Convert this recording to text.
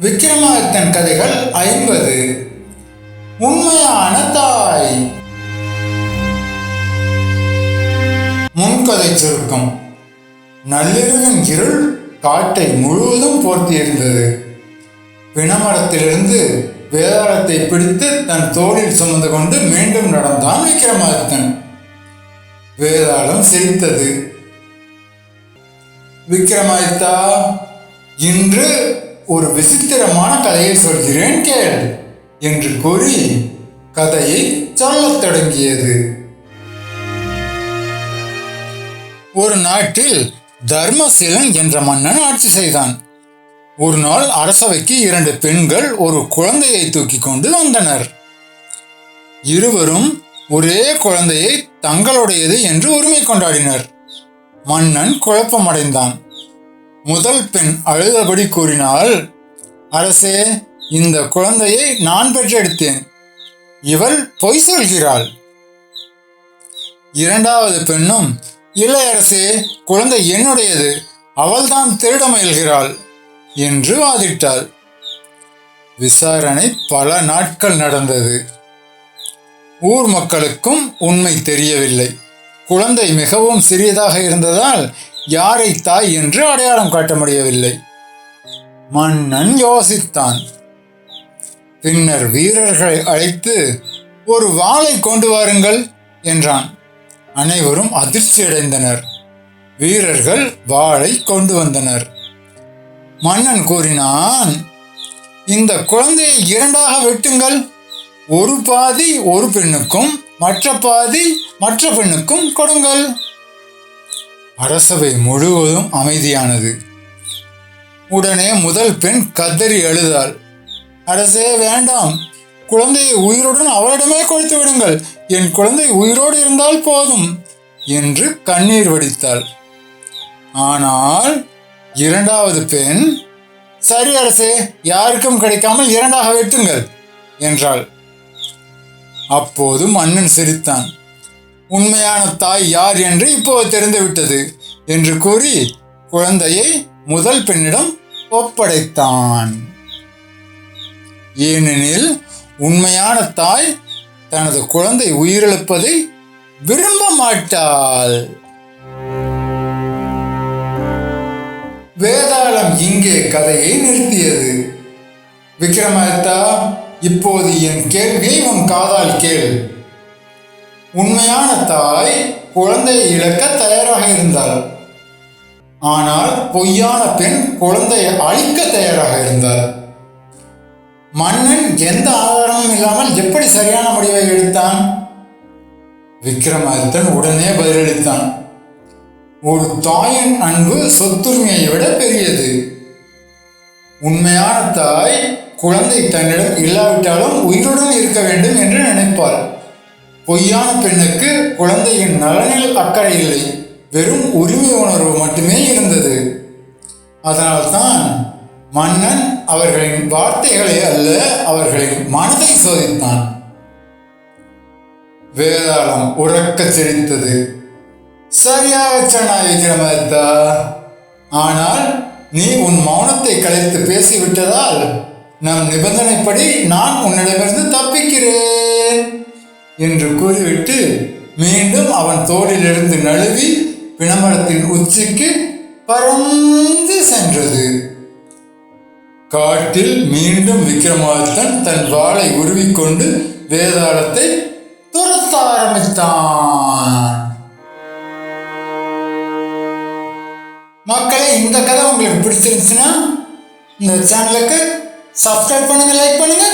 விக்ரமாதித்தன் கதைகள் 50. உண்மையான தாய். முன்கதை சுருக்கம். நள்ளிரவின் இருள் காட்டை முழுவதும் போர்த்தியிருந்தது. பிணமரத்திலிருந்து வேதாளத்தை பிடித்து தன் தோளில் சுமந்து கொண்டு மீண்டும் நடந்தான் விக்ரமாதித்தன். வேதாளம் சிரித்தது. விக்ரமாதித்தா, இன்று ஒரு விசித்திரமான கதையை சொல்கிறேன் கேள் என்று கூறி கதையை சொல்லத் தொடங்கியது. ஒரு நாட்டில் தர்மசீலன் என்ற மன்னன் ஆட்சி செய்தான். ஒரு நாள் அரசவைக்கு 2 பெண்கள் ஒரு குழந்தையை தூக்கி கொண்டு வந்தனர். இருவரும் ஒரே குழந்தையை தங்களுடையது என்று உரிமை கொண்டாடினர். மன்னன் குழப்பமடைந்தான். முதல் பெண் அழுதபடி கூறினாள், அரசே, இந்த குழந்தையை நான் பெற்றெடுத்தேன். இவள் பொய் சொல்கிறாள். இரண்டாவது பெண்ணும், இல்லை அரசே, குழந்தை என்னுடையது, அவள்தான் திருட முயல்கிறாள் என்று வாதிட்டாள். விசாரணை பல நாட்கள் நடந்தது. ஊர் மக்களுக்கும் உண்மை தெரியவில்லை. குழந்தை மிகவும் சிறியதாக இருந்ததால் யாரை தாய் என்று அடையாளம் காட்ட முடியவில்லை. மன்னன் யோசித்தான். பின்னர் வீரர்களை அழைத்து ஒரு வாளை கொண்டு வாருங்கள் என்றான். அனைவரும் அதிர்ச்சியடைந்தனர். வீரர்கள் வாளை கொண்டு வந்தனர். மன்னன் கூறினான், இந்த குழந்தையை 2ஆக வெட்டுங்கள். ஒரு பாதி ஒரு பெண்ணுக்கும் மற்ற பாதி மற்ற பெண்ணுக்கும் கொடுங்கள். அரசவை முழுவதும் அமைதியானது. உடனே முதல் பெண் கதறி அழுதாள். அரசே, வேண்டாம், குழந்தையை உயிருடன் அவளிடமே கொடுத்து விடுங்கள். என் குழந்தை உயிரோடு இருந்தால் போதும் என்று கண்ணீர் வடித்தாள். ஆனால் இரண்டாவது பெண், சரி அரசே, யாருக்கும் கிடைக்காமல் 2ஆக வெட்டுங்கள் என்றாள். அப்போது மன்னன் சிரித்தான். உண்மையான தாய் யார் என்று இப்போது தெரிந்துவிட்டது என்று கூறி குழந்தையை முதல் பெண்ணிடம் ஒப்படைத்தான். ஏனெனில் உண்மையான தாய் தனது குழந்தை உயிரிழப்பதை விரும்ப மாட்டாள். வேதாளம் இங்கே கதையை நிறுத்தியது. விக்ரமாதித்தா, இப்போது என் கேள்வியை உன் காதால் கேள். உண்மையான தாய் குழந்தையை இழக்க தயாராக இருந்தாள். ஆனால் பொய்யான பெண் குழந்தையை அழிக்க தயாராக இருந்தாள். மன்னன் எந்த ஆதாரமும் இல்லாமல் எப்படி சரியான முடிவை எடுத்தான்? விக்ரமாதித்தன் உடனே பதிலளித்தான். ஒரு தாயின் அன்பு சொத்துரிமையை விட பெரியது. உண்மையான தாய் குழந்தை தன்னிடம் இல்லாவிட்டாலும் உயிருடன் இருக்க வேண்டும் என்று நினைப்பாள். பொய்யான பெண்ணுக்கு குழந்தையின் நலனில் அக்கறை இல்லை, வெறும் உரிமை உணர்வு மட்டுமே இருந்தது. அதனால்தான் மன்னன் அவர்களின் வார்த்தைகளை அல்ல, அவர்களின் மனதை சோதித்தான். வேதாளம் உறக்க சிரித்தது. சரியாக சொன்னாய் விக்ரமாதித்தா. ஆனால் நீ உன் மௌனத்தை கலைத்து பேசிவிட்டதால் நம் நிபந்தனைப்படி நான் உன்னிடமிருந்து தப்பிக்கிறேன் என்று கூறிவிட்டு மீண்டும் அவன் தோளிலிருந்து நழுவி பிணமரத்தின் உச்சிக்கு பறந்து சென்றது. காட்டில் மீண்டும் விக்ரமாதித்தன் தன் வாளை உருவிக்கொண்டு வேதாளத்தை துரத்த ஆரம்பித்தான். மக்களே, இந்த கதை உங்களுக்கு பிடிச்சிருந்துச்சுன்னா இந்த சேனலுக்கு சப்ஸ்கிரைப் பண்ணுங்க, லைக் பண்ணுங்க.